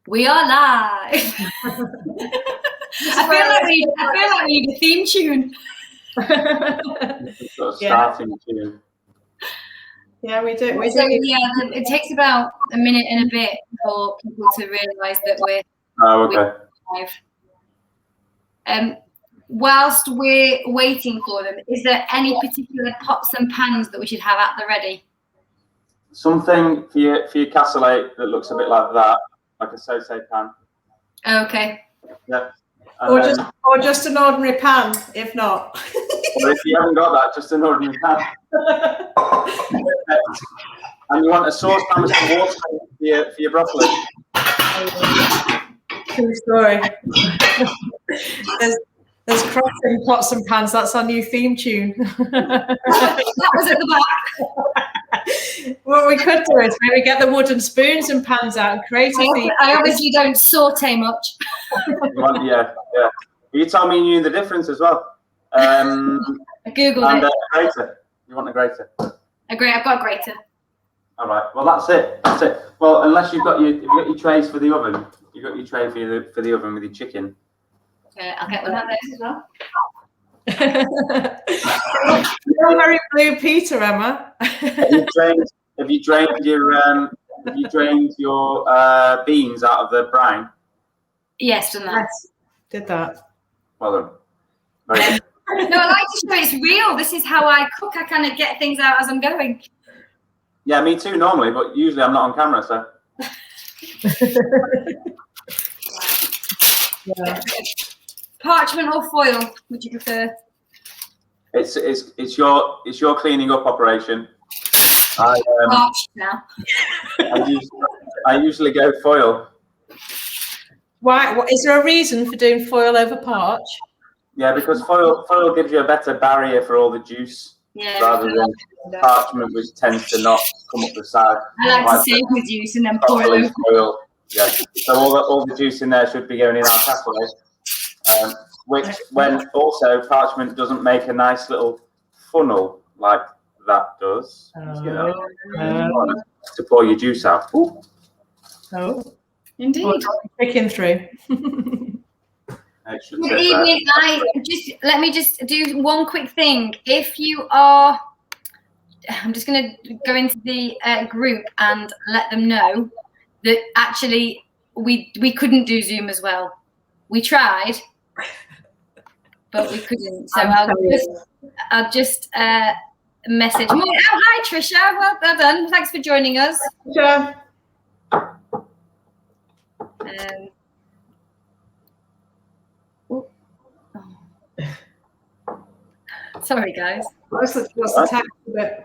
We are live. I feel like we need a theme tune. Starting tune. Yeah, we do. So, it takes about a minute and a bit for people to realise that we're live. Whilst we're waiting for them, is there any particular pots and pans that we should have at the ready? Something for your cassoulet that looks a bit like that, like a sauté pan. Okay. Yeah. Or just an ordinary pan, if not. Well, if you haven't got that, just an ordinary pan. And you want a saucepan with some water for your broccoli. True story. There's crossing pots and pans. That's our new theme tune. That was at the back. What we could do is maybe get the wooden spoons and pans out and create a theme. I obviously don't saute much. Yeah. You told me you knew the difference as well. I googled it. A grater. You want a grater? I've got a grater. All right. Well, that's it. Well, unless you've got your trays for the oven. You've got your tray for the oven with your chicken. I'll get one of those as well. You're very Blue Peter, Emma. Have you drained your beans out of the brine? Yes, done that. Yes, did that. Well done. Very good. No, I like to show it's real. This is how I cook. I kind of get things out as I'm going. Yeah, me too normally, but usually I'm not on camera, so. Yeah. Parchment or foil? Would you prefer? It's your cleaning up operation. Parched now. I usually go foil. Why? Is there a reason for doing foil over parch? Yeah, because foil gives you a better barrier for all the juice, rather than parchment, which tends to not come up the side. I like to save the juice and then pour it over. Foil. Yeah. So all the juice in there should be going in our cassoulet. Which, when also parchment doesn't make a nice little funnel like that does, to pour your juice out. Ooh. Oh, indeed. Picking through. Good evening. Let me just do one quick thing. If you are, I'm just going to go into the group and let them know that actually we couldn't do Zoom as well. We tried, but we couldn't. So I'll just message. Oh, hi Trisha. Well done. Thanks for joining us. Sure. Sorry, guys. What's the tax of it?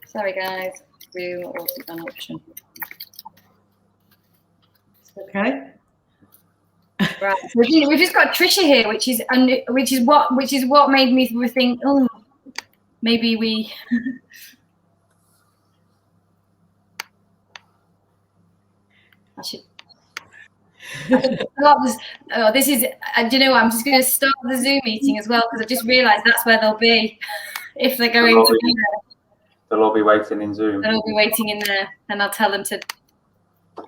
Sorry, guys. Zoom also an option. Okay. Right. We've just got Trisha here, which is what made me think. Oh, maybe we. I should. This is. Do you know what? I'm just going to start the Zoom meeting as well because I just realised that's where they'll be if they're going to be there. They'll all be waiting in Zoom. They'll all be waiting in there, and I'll tell them to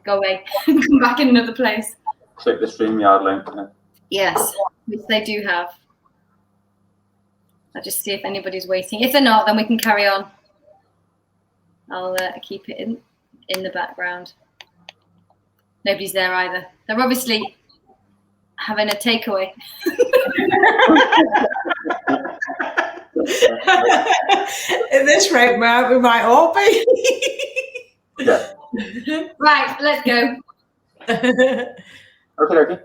go away and come back in another place. Click the StreamYard link. Yes, which they do have. I'll just see if anybody's waiting. If they're not, then we can carry on. I'll keep it in the background. Nobody's there either. They're obviously having a takeaway. At this rate, we might all be. Yeah. Right, let's go. Okay.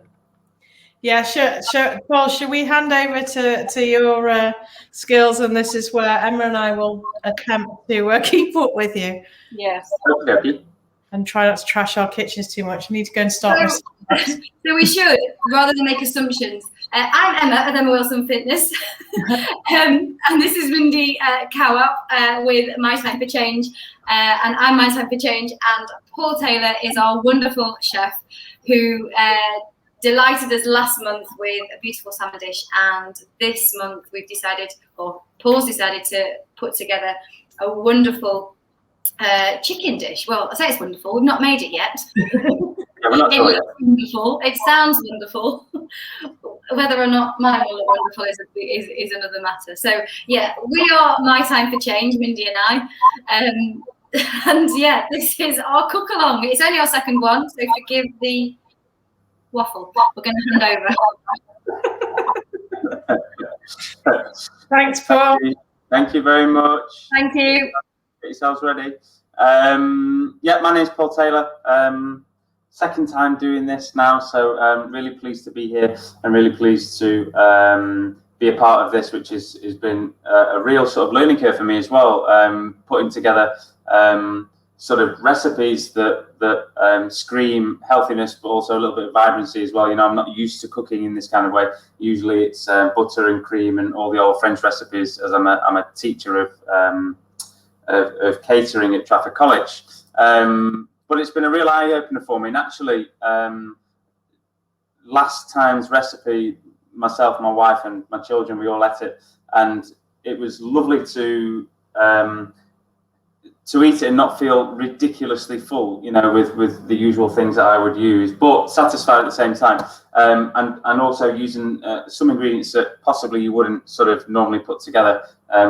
Yeah, sure. Paul, should we hand over to your skills, and this is where Emma and I will attempt to keep up with you. Yes. Okay. And try not to trash our kitchens too much. We need to go and start. So we should, rather than make assumptions. I'm Emma of Emma Wilson Fitness, and this is Wendy Cowell with My Time for Change, and I'm My Time for Change, and Paul Taylor is our wonderful chef who delighted us last month with a beautiful salmon dish, and this month we've decided, or Paul's decided, to put together a wonderful chicken dish. Well, I say it's wonderful. We've not made it yet. Yeah, we're not It sure looks wonderful. It sounds wonderful. Whether or not mine will look wonderful is another matter. So yeah, we are My Time for Change, Mindy and I. And yeah, this is our cook along. It's only our second one, so forgive the waffle. We're going to hand over. Thanks, Paul. Thank you very much. Thank you. Get yourselves ready. Yeah, my name's Paul Taylor. Second time doing this now, so really pleased to be here and really pleased to be a part of this, which has been a real sort of learning curve for me as well. Putting together sort of recipes that scream healthiness, but also a little bit of vibrancy as well. You know, I'm not used to cooking in this kind of way. Usually it's butter and cream and all the old French recipes, as I'm a teacher of catering at Trafford College. But it's been a real eye-opener for me. And actually, last time's recipe, myself, my wife, and my children, we all ate it, and it was lovely to eat it and not feel ridiculously full, you know, with the usual things that I would use, but satisfied at the same time, and also using some ingredients that possibly you wouldn't sort of normally put together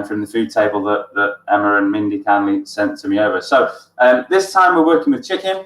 from the food table that Emma and Mindy kindly sent to me over. So this time we're working with chicken.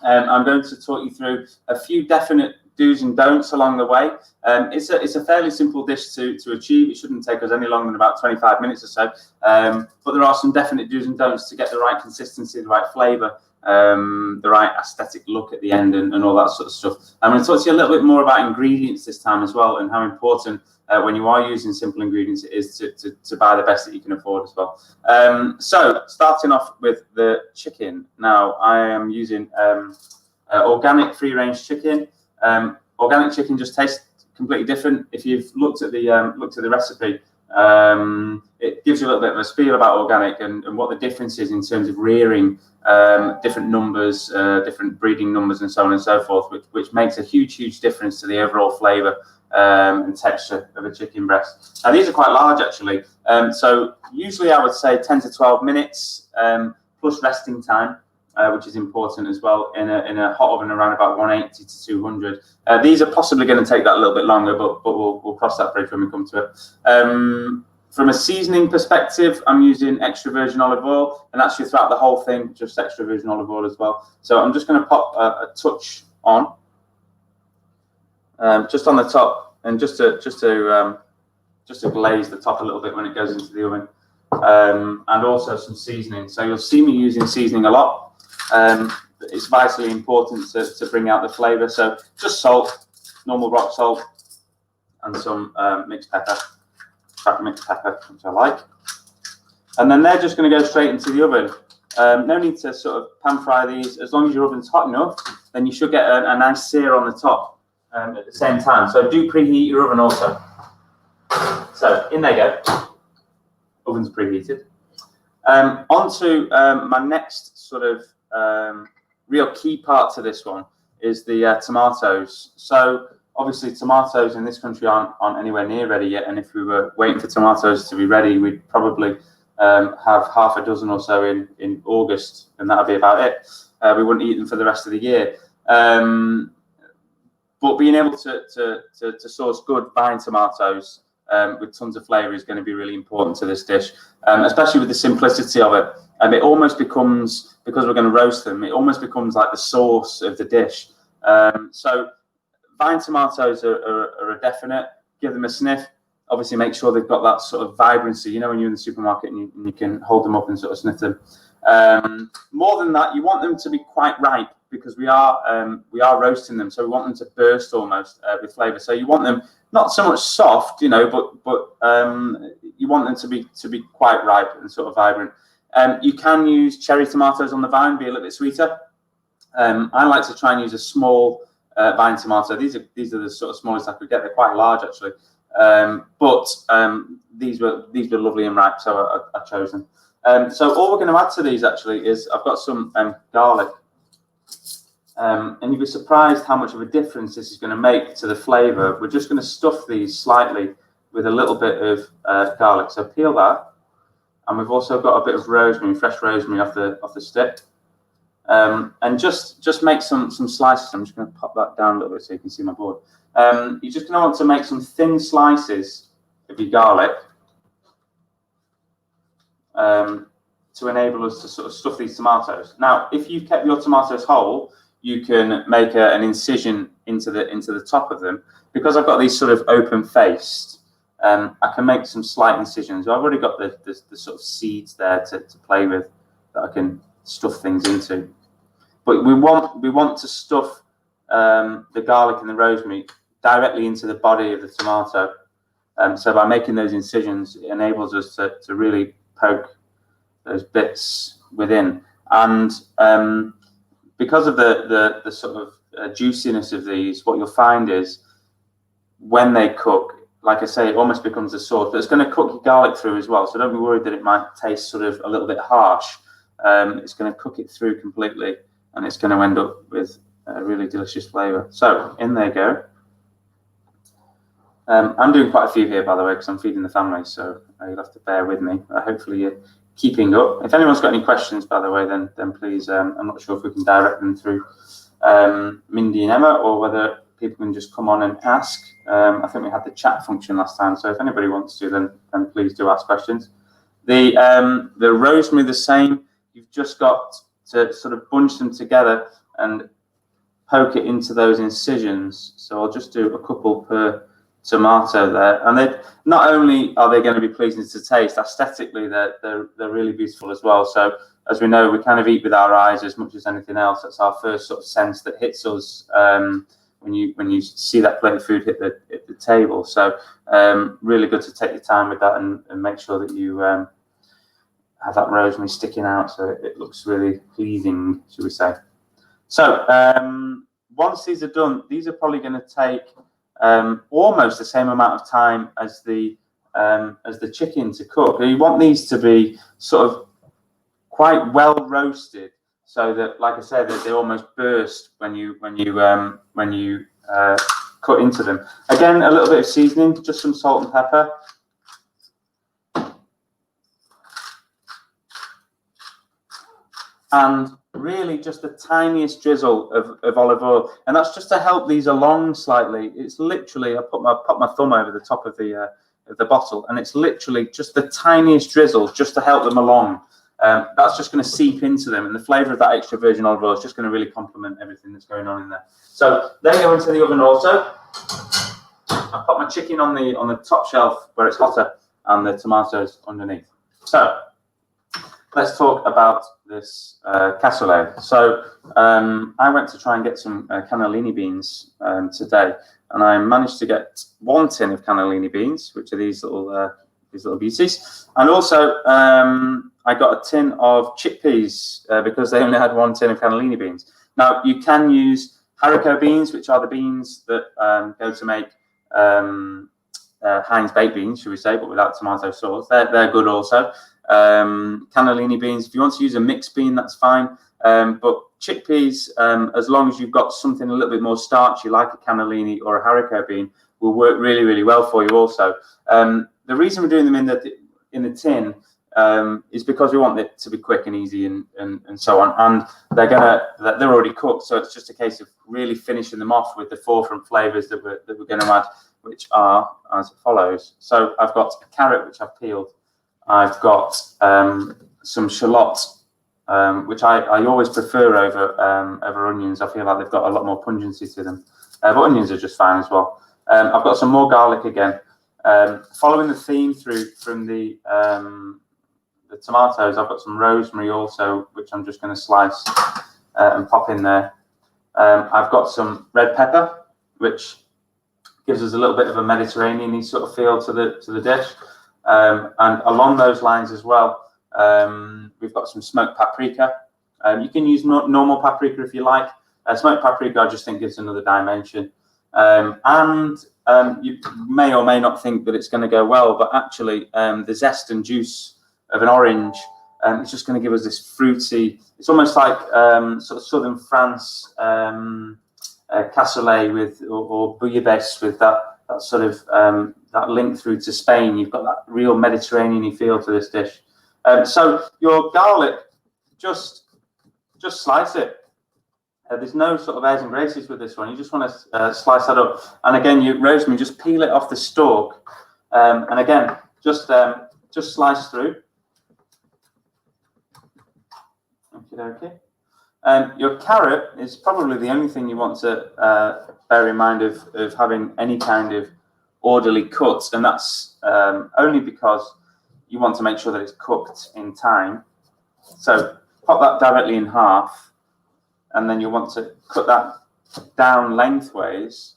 I'm going to talk you through a few definite do's and don'ts along the way. It's a fairly simple dish to achieve. It shouldn't take us any longer than about 25 minutes or so. But there are some definite do's and don'ts to get the right consistency, the right flavour, the right aesthetic look at the end, and all that sort of stuff. I'm going to talk to you a little bit more about ingredients this time as well, and how important when you are using simple ingredients it is to buy the best that you can afford as well. So starting off with the chicken. Now I am using organic free-range chicken. Organic chicken just tastes completely different. If you've looked at the recipe, it gives you a little bit of a spiel about organic and what the difference is in terms of rearing, different numbers, different breeding numbers, and so on and so forth, which makes a huge difference to the overall flavour and texture of a chicken breast. Now these are quite large actually, so usually I would say 10 to 12 minutes plus resting time. Which is important as well in a hot oven around about 180 to 200. These are possibly going to take that a little bit longer, but we'll cross that bridge when we come to it. From a seasoning perspective, I'm using extra virgin olive oil, and actually throughout the whole thing, just extra virgin olive oil as well. So I'm just going to pop a touch on, just on the top, and just to glaze the top a little bit when it goes into the oven, and also some seasoning. So you'll see me using seasoning a lot. It's vitally important to bring out the flavour. So just salt, normal rock salt, and some mixed pepper, mixed pepper, which I like. And then they're just going to go straight into the oven. No need to sort of pan fry these. As long as your oven's hot enough, then you should get a nice sear on the top at the same time. So do preheat your oven also. So in they go. Oven's preheated. Onto my next sort of real key part to this one is the tomatoes. So obviously tomatoes in this country aren't anywhere near ready yet, and if we were waiting for tomatoes to be ready, we'd probably have half a dozen or so in August, and that'd be about it. We wouldn't eat them for the rest of the year. But being able to source good vine tomatoes with tons of flavour is going to be really important to this dish, especially with the simplicity of it. It almost becomes, because we're going to roast them, it almost becomes like the sauce of the dish. So vine tomatoes are a definite. Give them a sniff. Obviously, make sure they've got that sort of vibrancy. You know, when you're in the supermarket and you can hold them up and sort of sniff them. More than that, you want them to be quite ripe, because we are roasting them, so we want them to burst almost with flavour. So you want them not so much soft, you know, but you want them to be quite ripe and sort of vibrant. You can use cherry tomatoes on the vine, be a little bit sweeter. I like to try and use a small vine tomato. These are the sort of smallest I could get. They're quite large actually, but these were lovely and ripe, so I chose them. So all we're going to add to these actually is I've got some garlic. And you'll be surprised how much of a difference this is going to make to the flavour. We're just going to stuff these slightly with a little bit of garlic. So peel that, and we've also got a bit of rosemary, fresh rosemary off the stick. And just make some slices. I'm just going to pop that down a little bit so you can see my board. You're just going to want to make some thin slices of your garlic to enable us to sort of stuff these tomatoes. Now, if you've kept your tomatoes whole, you can make an incision into the top of them. Because I've got these sort of open-faced, I can make some slight incisions. I've already got the sort of seeds there to play with that I can stuff things into. But we want to stuff the garlic and the rosemary directly into the body of the tomato. So by making those incisions, it enables us to really poke those bits within. And because of the sort of juiciness of these, what you'll find is when they cook, like I say, it almost becomes a sauce, but it's going to cook your garlic through as well. So don't be worried that it might taste sort of a little bit harsh. It's going to cook it through completely, and it's going to end up with a really delicious flavour. So in they go. I'm doing quite a few here, by the way, because I'm feeding the family, so you'll have to bear with me. Hopefully you're keeping up. If anyone's got any questions, by the way, then please, I'm not sure if we can direct them through Mindy and Emma, or whether people can just come on and ask. I think we had the chat function last time, so if anybody wants to, then please do ask questions. The rosemary, the same. You've just got to sort of bunch them together and poke it into those incisions. So I'll just do a couple per tomato there, and they not only are they going to be pleasing to taste, aesthetically they're really beautiful as well. So as we know, we kind of eat with our eyes as much as anything else. That's our first sort of sense that hits us when you see that plate of food hit the table. So really good to take your time with that and make sure that you have that rosemary sticking out so it looks really pleasing, should we say. So once these are done, these are probably going to take almost the same amount of time as the chicken to cook. You want these to be sort of quite well roasted, so that, like I said, that they almost burst when you cut into them. Again, a little bit of seasoning, just some salt and pepper. And really just the tiniest drizzle of olive oil, and that's just to help these along slightly. It's literally, I put my thumb over the top of the bottle, and it's literally just the tiniest drizzle just to help them along. That's just going to seep into them, and the flavour of that extra virgin olive oil is just going to really complement everything that's going on in there. So they go into the oven also. I put my chicken on the top shelf where it's hotter, and the tomatoes underneath. So let's talk about this cassoulet. So I went to try and get some cannellini beans today, and I managed to get 1 tin of cannellini beans, which are these little beauties, and also I got a tin of chickpeas because they only had 1 tin of cannellini beans. Now you can use haricot beans, which are the beans that go to make Heinz baked beans, should we say, but without tomato sauce. They're good also. Cannellini beans, if you want to use a mixed bean, that's fine, but chickpeas, as long as you've got something a little bit more starchy like a cannellini or a haricot bean, will work really, really well for you also. The reason we're doing them in the tin is because we want it to be quick and easy and so on, and they're already cooked, so it's just a case of really finishing them off with the forefront flavors that we're going to add, which are as follows. So I've got a carrot which I've peeled. I've got some shallot, which I always prefer over onions. I feel like they've got a lot more pungency to them, but onions are just fine as well. I've got some more garlic again. Following the theme through from the tomatoes, I've got some rosemary also, which I'm just going to slice and pop in there. I've got some red pepper, which gives us a little bit of a Mediterranean-y sort of feel to the dish. And along those lines as well, we've got some smoked paprika. You can use normal paprika if you like. Smoked paprika, I just think, gives another dimension. And you may or may not think that it's going to go well, but actually the zest and juice of an orange, it's just going to give us this fruity, it's almost like sort of southern France cassoulet with or bouillabaisse with that sort of that link through to Spain. You've got that real Mediterranean-y feel to this dish. So your garlic, just slice it. There's no sort of airs and graces with this one. You just want to slice that up. And again, rosemary, just peel it off the stalk. And again, just slice through. Okay. Your carrot is probably the only thing you want to bear in mind of having any kind of orderly cuts, and that's only because you want to make sure that it's cooked in time. So pop that directly in half, and then you want to cut that down lengthways,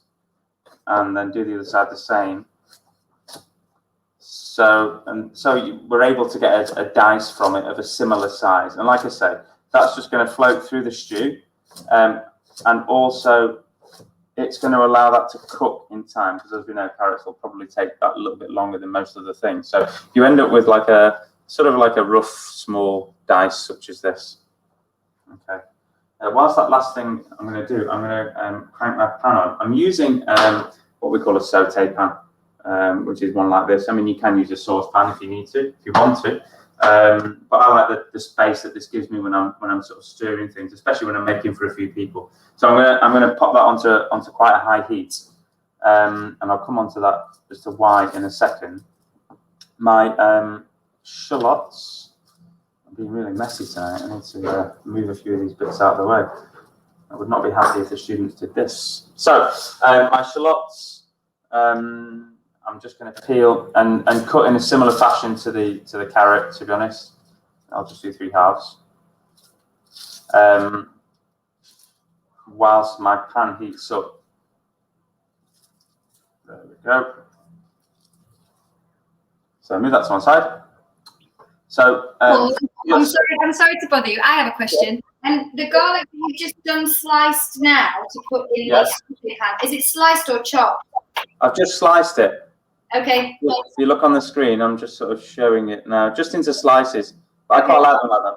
and then do the other side the same. So we're able to get a dice from it of a similar size. And like I said, that's just going to float through the stew, and also it's going to allow that to cook in time, because as we know, carrots will probably take that a little bit longer than most of the things. So you end up with like a sort of like a rough, small dice such as this. Okay. Whilst that last thing I'm going to do, I'm going to crank my pan on. I'm using what we call a saute pan, which is one like this. I mean, you can use a saucepan if you need to, if you want to. But I like the space that this gives me when I'm sort of stirring things, especially when I'm making for a few people. So I'm gonna pop that onto quite a high heat, and I'll come onto that as to why in a second. My shallots. I'm being really messy tonight. I need to move a few of these bits out of the way. I would not be happy if the students did this. So my shallots. I'm just going to peel and cut in a similar fashion to the carrot, to be honest. I'll just do 3 halves. Whilst my pan heats up. There we go. So move that to one side. So I'm sorry to bother you. I have a question. And the garlic you've just done sliced now to put in this pan, is it sliced or chopped? I've just sliced it. Okay. If you look on the screen, I'm just sort of showing it now, just into slices. But I can't like them like that.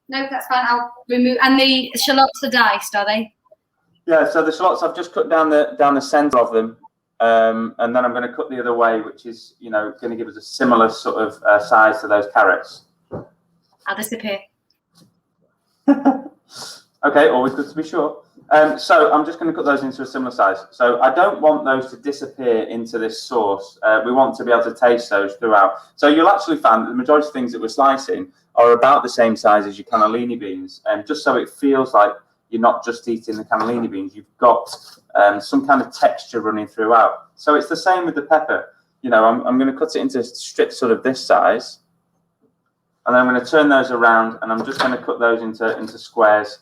No, that's fine. I'll remove. And the shallots are diced, are they? Yeah. So the shallots, I've just cut down the centre of them, and then I'm going to cut the other way, which is going to give us a similar sort of size to those carrots. I'll disappear. Okay, always good to be sure. So I'm just going to cut those into a similar size. So I don't want those to disappear into this sauce. We want to be able to taste those throughout. So you'll actually find that the majority of things that we're slicing are about the same size as your cannellini beans, and just so it feels like you're not just eating the cannellini beans, you've got some kind of texture running throughout. So it's the same with the pepper. I'm going to cut it into strips sort of this size, and then I'm going to turn those around, and I'm just going to cut those into squares,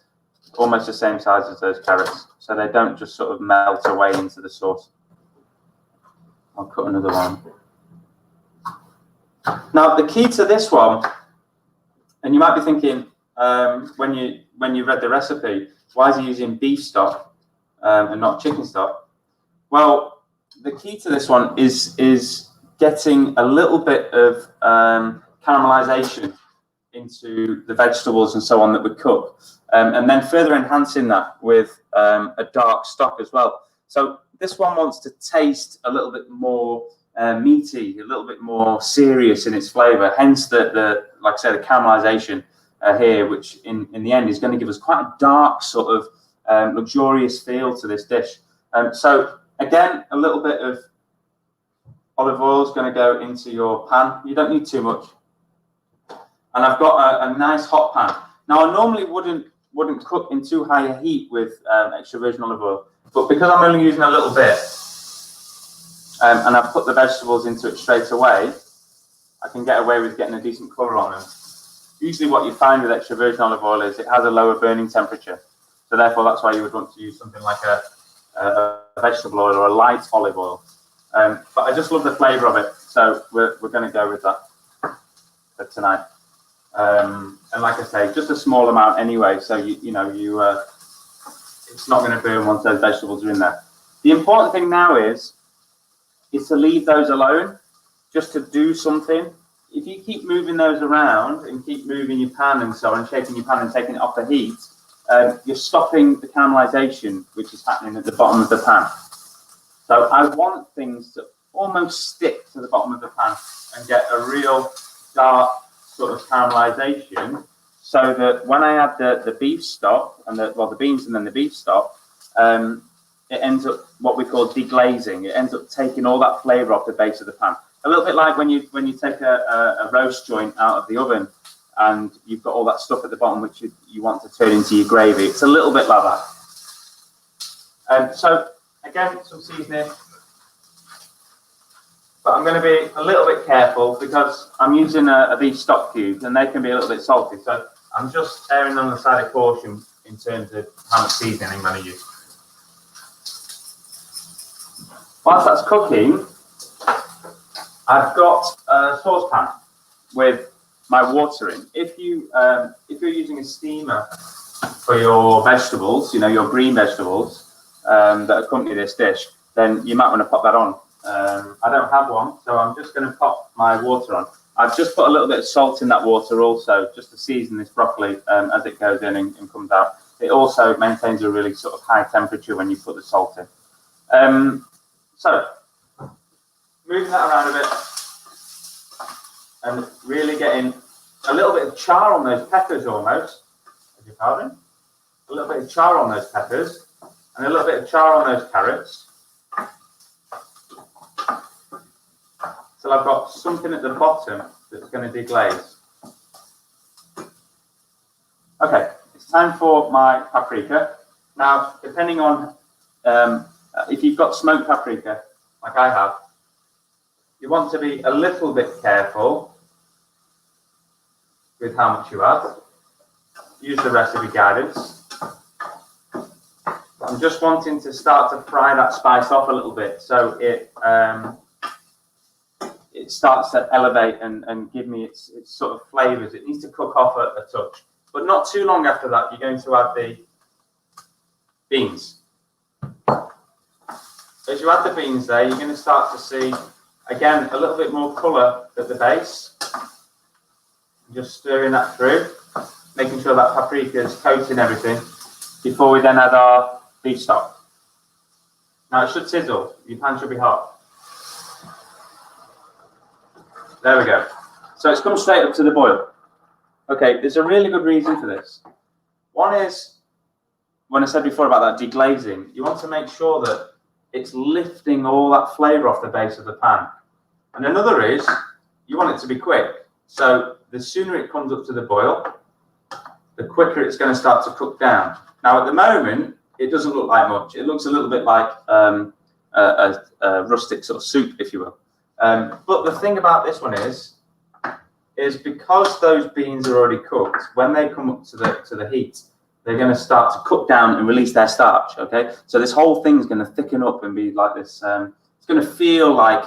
almost the same size as those carrots, so they don't just sort of melt away into the sauce. I'll cut another one. Now, the key to this one, and you might be thinking, when you read the recipe, why is he using beef stock and not chicken stock? Well, the key to this one is getting a little bit of caramelization into the vegetables and so on that we cook, and then further enhancing that with a dark stock as well. So this one wants to taste a little bit more meaty, a little bit more serious in its flavour. Hence the like I say, the caramelization here, which in the end is going to give us quite a dark sort of luxurious feel to this dish. So again, a little bit of olive oil is going to go into your pan. You don't need too much. And I've got a nice hot pan. Now I normally wouldn't cook in too high a heat with extra virgin olive oil, but because I'm only using a little bit, and I've put the vegetables into it straight away, I can get away with getting a decent colour on them. Usually what you find with extra virgin olive oil is it has a lower burning temperature. So therefore that's why you would want to use something like a vegetable oil or a light olive oil. But I just love the flavour of it, so we're going to go with that for tonight. And like I say, just a small amount anyway, so it's not going to burn once those vegetables are in there. The important thing now is to leave those alone, just to do something. If you keep moving those around and keep moving your pan and so on, shaking your pan and taking it off the heat, you're stopping the caramelization, which is happening at the bottom of the pan. So I want things to almost stick to the bottom of the pan and get a real dark, sort of caramelization, so that when I add the beef stock and the beans and then the beef stock, it ends up what we call deglazing. It ends up taking all that flavour off the base of the pan. A little bit like when you take a roast joint out of the oven and you've got all that stuff at the bottom which you want to turn into your gravy. It's a little bit like that. So again, some seasoning. But I'm going to be a little bit careful because I'm using a beef stock cube and they can be a little bit salty. So I'm just erring on the side of caution in terms of how much seasoning I'm going to use. Whilst that's cooking, I've got a saucepan with my water in. If you're using a steamer for your vegetables, you know, your green vegetables that accompany this dish, then you might want to pop that on. I don't have one, so I'm just going to pop my water on. I've just put a little bit of salt in that water also, just to season this broccoli as it goes in and comes out. It also maintains a really sort of high temperature when you put the salt in. So, moving that around a bit and really getting a little bit of char on those peppers almost. Beg your pardon? A little bit of char on those peppers and a little bit of char on those carrots. So I've got something at the bottom that's going to deglaze. Okay, it's time for my paprika. Now, depending on if you've got smoked paprika, like I have, you want to be a little bit careful with how much you add. Use the recipe guidance. I'm just wanting to start to fry that spice off a little bit so it starts to elevate and give me its sort of flavours. It needs to cook off a touch. But not too long after that, you're going to add the beans. As you add the beans there, you're going to start to see, again, a little bit more colour at the base. Just stirring that through, making sure that paprika is coating everything before we then add our beef stock. Now it should sizzle, your pan should be hot. There we go. So it's come straight up to the boil. Okay, there's a really good reason for this. One is, when I said before about that deglazing, you want to make sure that it's lifting all that flavour off the base of the pan. And another is, you want it to be quick. So the sooner it comes up to the boil, the quicker it's going to start to cook down. Now at the moment, it doesn't look like much. It looks a little bit like a rustic sort of soup, if you will. But the thing about this one is because those beans are already cooked, when they come up to the heat, they're going to start to cook down and release their starch, okay? So this whole thing's going to thicken up and be like this. It's going to feel like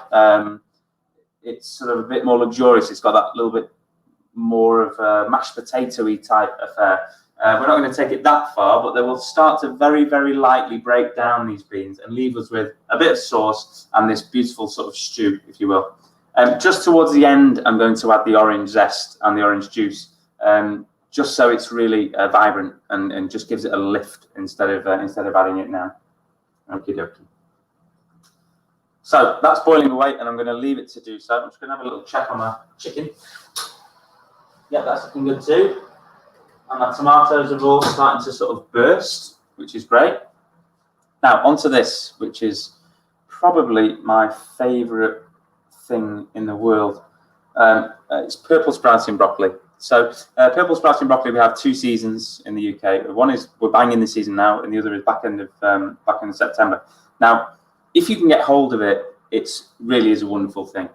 it's sort of a bit more luxurious. It's got that little bit more of a mashed potato-y type affair. We're not going to take it that far, but they will start to very, very lightly break down these beans and leave us with a bit of sauce and this beautiful sort of stew, if you will. Just towards the end, I'm going to add the orange zest and the orange juice, just so it's really vibrant and just gives it a lift instead of adding it now. Okie dokie. So that's boiling away, and I'm going to leave it to do so. I'm just going to have a little check on my chicken. Yeah, that's looking good too. And my tomatoes are all starting to sort of burst, which is great. Now onto this, which is probably my favourite thing in the world. It's purple sprouting broccoli. So purple sprouting broccoli, we have two seasons in the UK. One is we're banging the season now, and the other is back end of September. Now, if you can get hold of it, it really is a wonderful thing.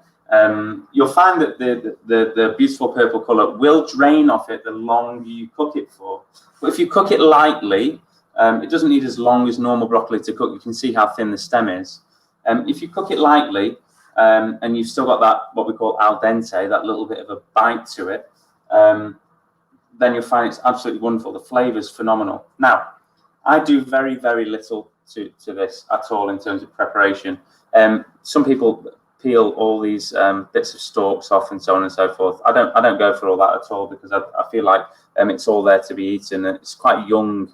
You'll find that the beautiful purple colour will drain off it the longer you cook it for. But if you cook it lightly, it doesn't need as long as normal broccoli to cook. You can see how thin the stem is. If you cook it lightly, and you've still got that, what we call al dente, that little bit of a bite to it, then you'll find it's absolutely wonderful. The flavour's phenomenal. Now, I do very, very little to this at all in terms of preparation. Some people peel all these bits of stalks off and so on and so forth. I don't go for all that at all, because I feel like it's all there to be eaten. It's quite young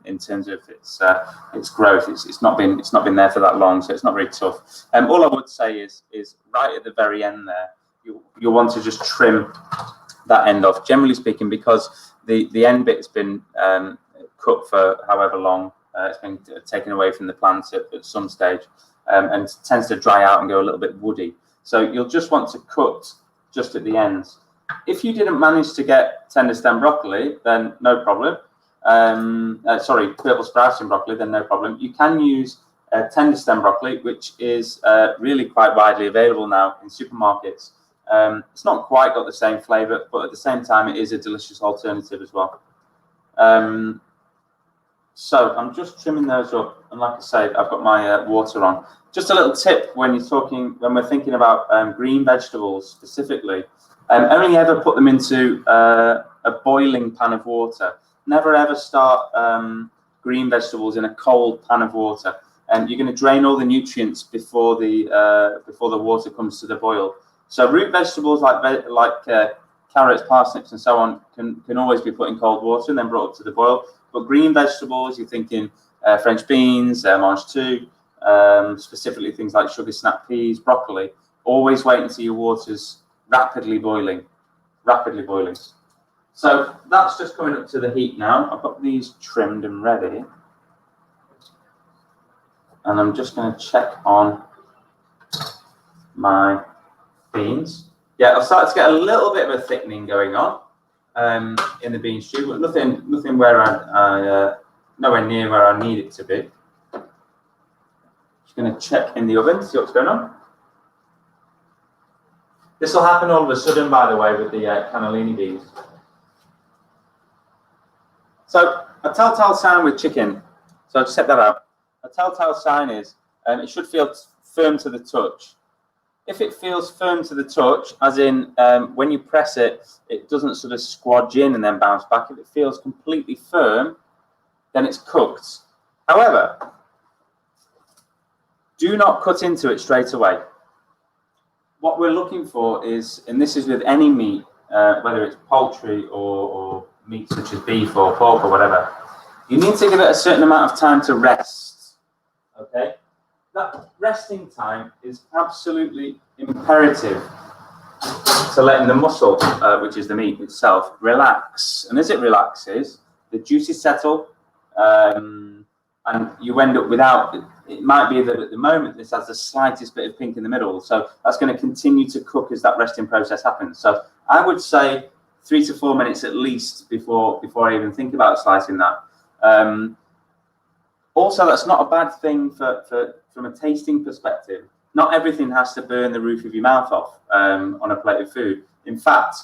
in terms of its growth. It's not been there for that long, so it's not very tough. All I would say is right at the very end there, you'll want to just trim that end off, generally speaking, because the end bit's been cut for however long. It's been taken away from the plant at some stage, and tends to dry out and go a little bit woody. So you'll just want to cut just at the ends. If you didn't manage to get tender stem broccoli, then no problem. Sorry, purple sprouting broccoli, then no problem. You can use tender stem broccoli, which is really quite widely available now in supermarkets. It's not quite got the same flavour, but at the same time, it is a delicious alternative as well. So I'm just trimming those up, and like I say, I've got my water on. Just a little tip when we're thinking about green vegetables specifically, only ever put them into a boiling pan of water. Never ever start green vegetables in a cold pan of water, and you're going to drain all the nutrients before the water comes to the boil. So root vegetables like carrots, parsnips, and so on can always be put in cold water and then brought up to the boil. But green vegetables, you're thinking French beans, mange tout, specifically things like sugar snap peas, broccoli. Always wait until your water's rapidly boiling. So that's just coming up to the heat now. I've got these trimmed and ready. And I'm just going to check on my beans. Yeah, I've started to get a little bit of a thickening going on in the bean stew, but nothing where I nowhere near where I need it to be. Just going to check in the oven, see what's going on. This will happen all of a sudden, by the way, with the cannellini beans. So a telltale sign with chicken. So I'll just set that out. A telltale sign is it should feel firm to the touch. If it feels firm to the touch, as in when you press it, it doesn't sort of squodge in and then bounce back. If it feels completely firm, then it's cooked. However, do not cut into it straight away. What we're looking for is, and this is with any meat, whether it's poultry or meat such as beef or pork or whatever, you need to give it a certain amount of time to rest. Okay? That resting time is absolutely imperative to letting the muscle, which is the meat itself, relax. And as it relaxes, the juices settle, and you end up without, it might be that at the moment this has the slightest bit of pink in the middle. So that's going to continue to cook as that resting process happens. So I would say 3 to 4 minutes at least before I even think about slicing that. Also, that's not a bad thing from a tasting perspective. Not everything has to burn the roof of your mouth off on a plate of food. In fact,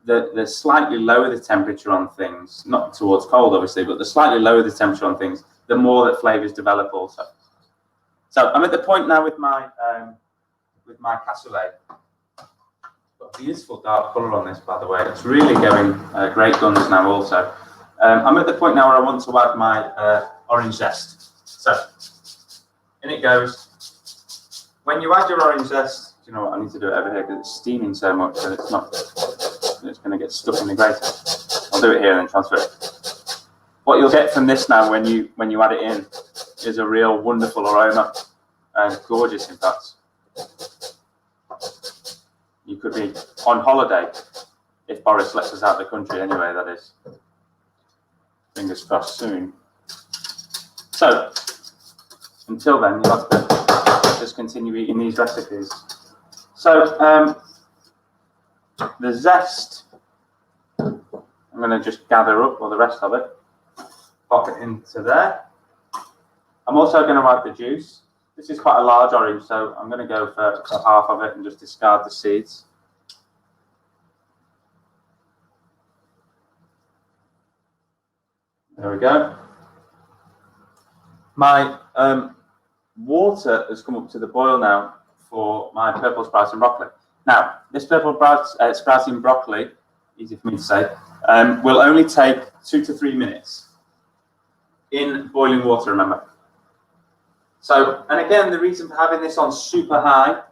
the slightly lower the temperature on things, not towards cold obviously, but the slightly lower the temperature on things, the more that flavors develop also. So I'm at the point now with my cassoulet. Got a beautiful dark colour on this, by the way. It's really going great guns now also. I'm at the point now where I want to add my orange zest. So in it goes. When you add your orange zest, you know what, I need to do it over here because it's steaming so much that it's going to get stuck in the grater. I'll do it here and then transfer it. What you'll get from this now when you add it in is a real wonderful aroma, and gorgeous in fact. You could be on holiday if Boris lets us out of the country anyway, that is. Fingers crossed soon. So, until then, you'll have to just continue eating these recipes. So, the zest, I'm going to just gather up all the rest of it, pop it into there. I'm also going to add the juice. This is quite a large orange, so I'm going to go for half of it and just discard the seeds. There we go. My water has come up to the boil now for my purple sprouting broccoli. Now, this purple sprouting broccoli, easy for me to say, will only take 2 to 3 minutes in boiling water, remember. So, and again, the reason for having this on super high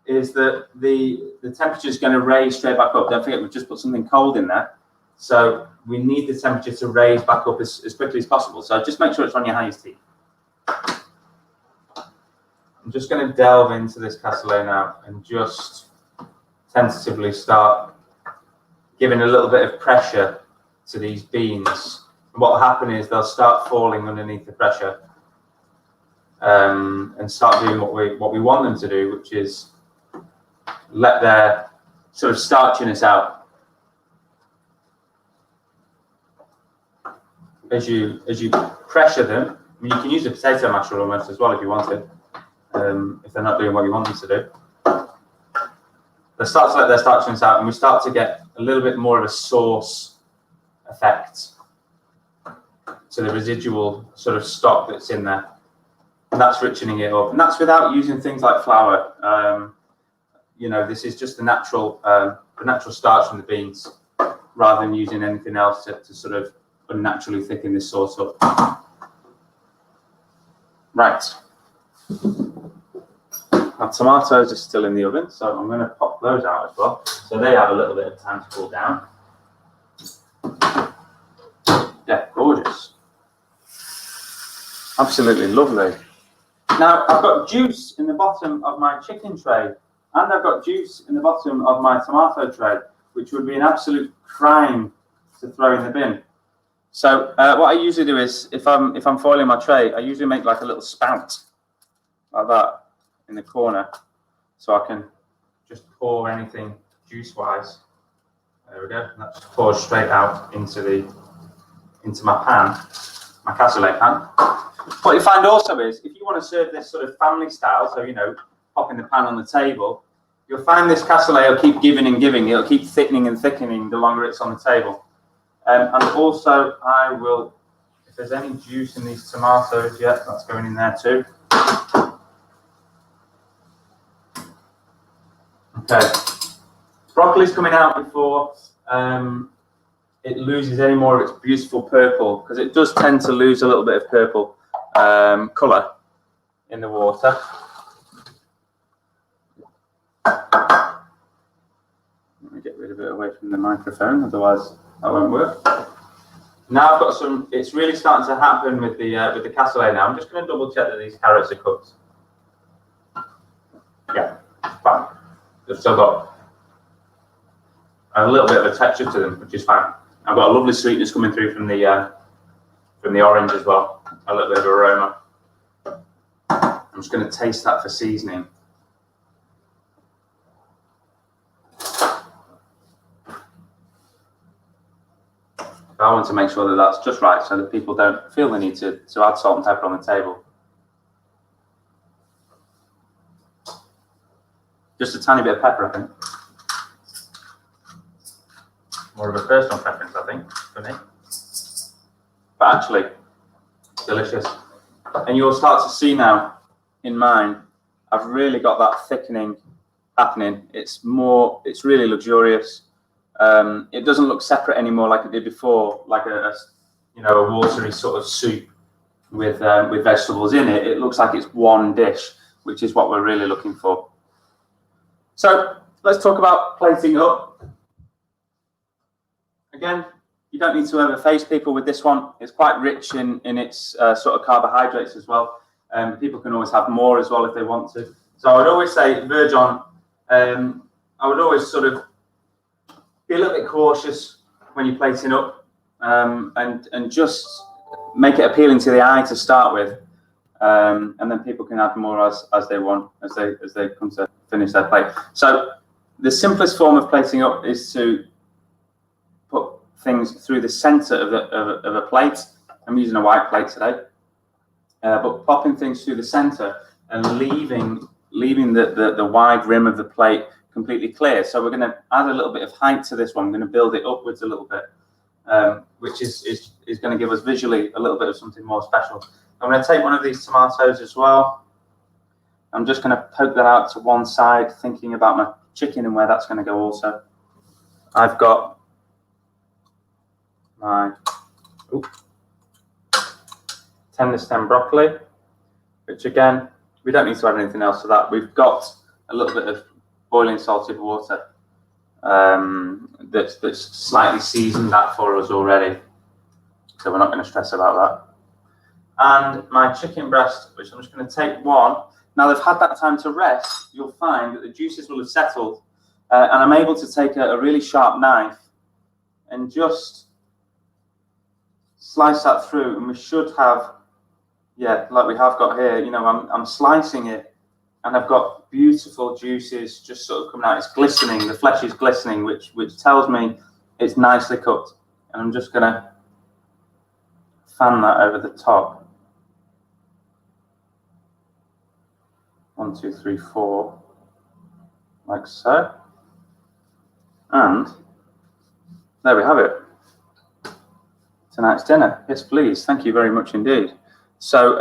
is that the temperature is going to raise straight back up. Don't forget, we've just put something cold in there. So we need the temperature to raise back up as quickly as possible. So just make sure it's on your highest heat. I'm just going to delve into this cassoulet now and just tentatively start giving a little bit of pressure to these beans. And what will happen is they'll start falling underneath the pressure, and start doing what we want them to do, which is let their sort of starchiness out. As you pressure them, I mean, you can use a potato masher almost as well if you wanted, if they're not doing what you want them to do. They start to let their starchiness out, and we start to get a little bit more of a sauce effect to the residual sort of stock that's in there. And that's richening it up. And that's without using things like flour. You know, this is just the natural starch from the beans, rather than using anything else to sort of unnaturally thicken this sauce up. Right. Our tomatoes are still in the oven, so I'm going to pop those out as well, so they have a little bit of time to cool down. Yeah, gorgeous. Absolutely lovely. Now, I've got juice in the bottom of my chicken tray, and I've got juice in the bottom of my tomato tray, which would be an absolute crime to throw in the bin. So what I usually do is, if I'm foiling my tray, I usually make like a little spout like that in the corner, so I can just pour anything juice-wise. There we go. That just pours straight out into my pan, my cassoulet pan. What you find also is, if you want to serve this sort of family style, so you know, popping the pan on the table, you'll find this cassoulet will keep giving and giving. It'll keep thickening and thickening the longer it's on the table. And also, I will, if there's any juice in these tomatoes yet, that's going in there too. Okay, broccoli's coming out before it loses any more of its beautiful purple, because it does tend to lose a little bit of purple colour in the water. Let me get rid of it away from the microphone, otherwise that won't work. Now I've got some. It's really starting to happen with the cassoulet now. I'm just going to double check that these carrots are cooked. Yeah, fine. They've still got a little bit of a texture to them, which is fine. I've got a lovely sweetness coming through from the orange as well. A little bit of aroma. I'm just going to taste that for seasoning. I want to make sure that that's just right, so that people don't feel the need to add salt and pepper on the table. Just a tiny bit of pepper, I think. More of a personal preference, I think, for me. But actually, delicious. And you'll start to see now, in mine, I've really got that thickening happening. It's really luxurious. It doesn't look separate anymore like it did before, like a watery sort of soup with vegetables in it. It looks like it's one dish, which is what we're really looking for. So let's talk about plating up. Again, you don't need to overface people with this one. It's quite rich in its sort of carbohydrates as well. People can always have more as well if they want to. So I would always say, verge on. I would always sort of be a little bit cautious when you're plating up, and just make it appealing to the eye to start with, and then people can add more as they want, as they come to finish their plate. So the simplest form of plating up is to put things through the center of a plate. I'm using a white plate today, but popping things through the center and leaving the wide rim of the plate completely clear. So we're going to add a little bit of height to this one. We're going to build it upwards a little bit, which is going to give us visually a little bit of something more special. I'm going to take one of these tomatoes as well. I'm just going to poke that out to one side, thinking about my chicken and where that's going to go also. I've got my tender stem broccoli, which again, we don't need to add anything else to that. We've got a little bit of boiling salted water that's slightly seasoned that for us already, so we're not going to stress about that. And my chicken breast, which I'm just going to take one. Now they've had that time to rest, you'll find that the juices will have settled, and I'm able to take a really sharp knife and just slice that through, and we should have, yeah, like we have got here, you know, I'm slicing it, and I've got beautiful juices just sort of coming out. It's glistening, the flesh is glistening, which tells me it's nicely cooked. And I'm just gonna fan that over the top. 1, 2, 3, 4, like so. And there we have it. Tonight's dinner. Yes, please. Thank you very much indeed. So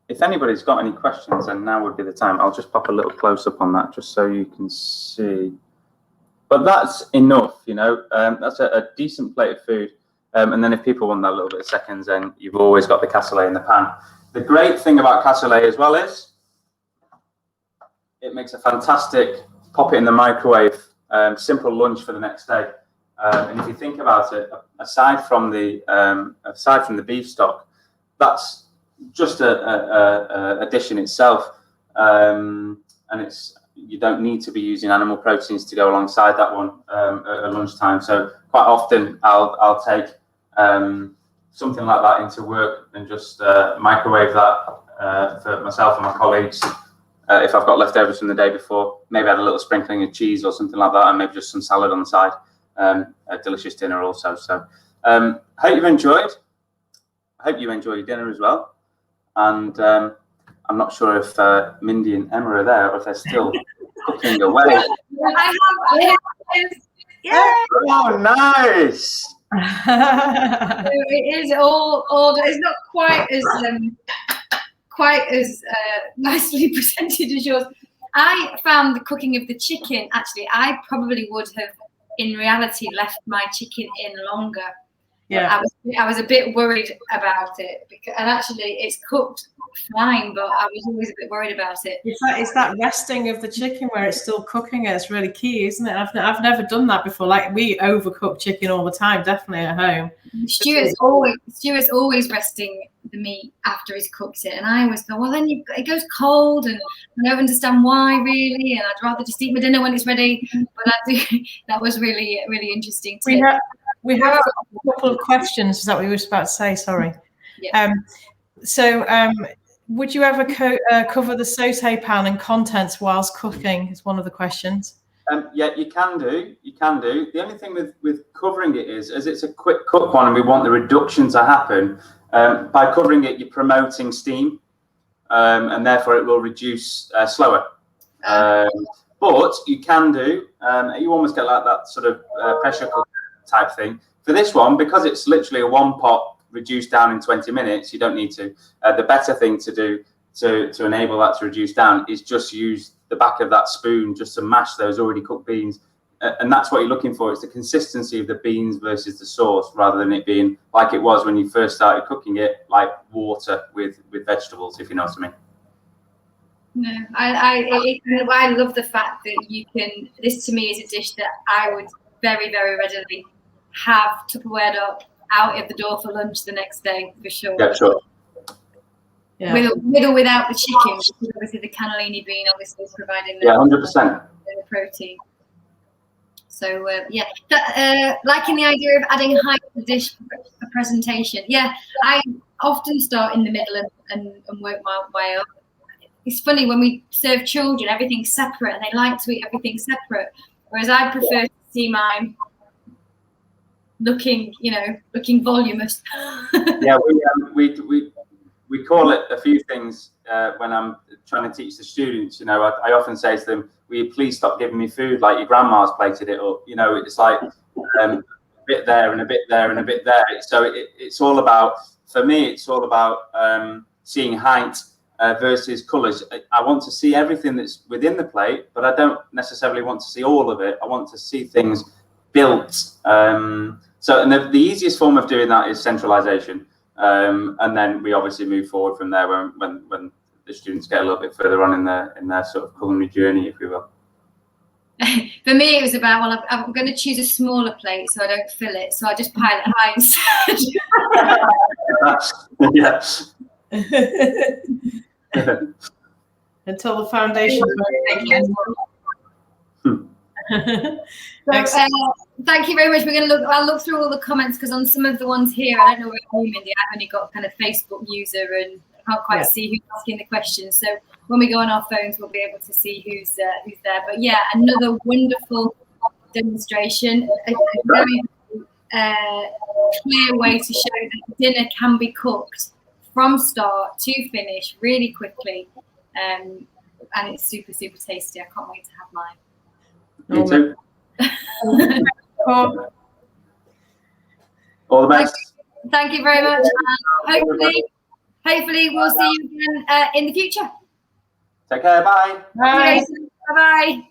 if anybody's got any questions, then now would be the time. I'll just pop a little close up on that just so you can see. But that's enough, you know. That's a decent plate of food. And then if people want that little bit of seconds, then you've always got the cassoulet in the pan. The great thing about cassoulet as well is it makes a fantastic pop it in the microwave, simple lunch for the next day. And if you think about it, aside from the beef stock, that's just a dish in itself, and you don't need to be using animal proteins to go alongside that one at lunchtime. So quite often I'll take something like that into work and just microwave that for myself and my colleagues. If I've got leftovers from the day before, maybe add a little sprinkling of cheese or something like that, and maybe just some salad on the side. A delicious dinner also. So hope you've enjoyed. I hope you enjoy your dinner as well. And I'm not sure if Mindy and Emma are there or if they're still cooking away. Yeah. Oh, nice. It is all it's not quite as nicely presented as yours. I found the cooking of the chicken, actually, I probably would have in reality left my chicken in longer. Yeah, I was a bit worried about it and actually it's cooked fine, but I was always a bit worried about it. It's that resting of the chicken where it's still cooking. It's really key, isn't it? I've never done that before. Like, we overcook chicken all the time, definitely at home. Stuart's always resting the meat after he's cooked it, and I always go, well, then it goes cold, and I don't understand why really, and I'd rather just eat my dinner when it's ready. But that was really, really interesting. We have a couple of questions that we were about to say. Sorry. Yeah. Would you ever cover the saute pan and contents whilst cooking? Is one of the questions. Yeah, you can do. You can do. The only thing with covering it is, as it's a quick cook one, and we want the reduction to happen. By covering it, you're promoting steam, and therefore it will reduce slower. But you can do. You almost get like that sort of pressure cooker type thing. For this one, because it's literally a one pot reduced down in 20 minutes, you don't need to. The better thing to do to enable that to reduce down is just use the back of that spoon just to mash those already cooked beans. And that's what you're looking for. It's the consistency of the beans versus the sauce, rather than it being like it was when you first started cooking it, like water with vegetables, if you know what I mean. No, I love the fact that you can, this to me is a dish that I would very, very readily have Tupperwared up out of the door for lunch the next day, for sure. Yeah, sure. Yeah. With or without the chicken, because obviously the cannellini bean obviously is providing the 100%. protein. So liking the idea of adding height to the dish for presentation. Yeah, I often start in the middle and work my way up. It's funny when we serve children, everything's separate, and they like to eat everything separate, whereas I prefer to see mine looking voluminous. Yeah, we call it a few things when I'm trying to teach the students. You know, I often say to them, will you please stop giving me food like your grandma's plated it up? You know, it's like a bit there and a bit there and a bit there. So it's all about, for me, it's all about seeing height versus colours. I want to see everything that's within the plate, but I don't necessarily want to see all of it. I want to see things built. And the easiest form of doing that is centralisation. And then we obviously move forward from there when the students get a little bit further on in their sort of culinary journey, if you will. For me, it was about, well, I'm going to choose a smaller plate so I don't fill it, so I just pile it high instead. Yeah. Until the foundations. So, thank you very much. I'll look through all the comments because on some of the ones here, I don't know where I'm in. I've only got kind of Facebook user and I can't quite see who's asking the questions. So when we go on our phones, we'll be able to see who's there. But yeah, another wonderful demonstration. A very clear way to show that dinner can be cooked from start to finish really quickly. And it's super, super tasty. I can't wait to have mine. Me too. All the best. Thank you very much. And hopefully we'll see you again in the future. Take care. Bye. Bye. Bye-bye.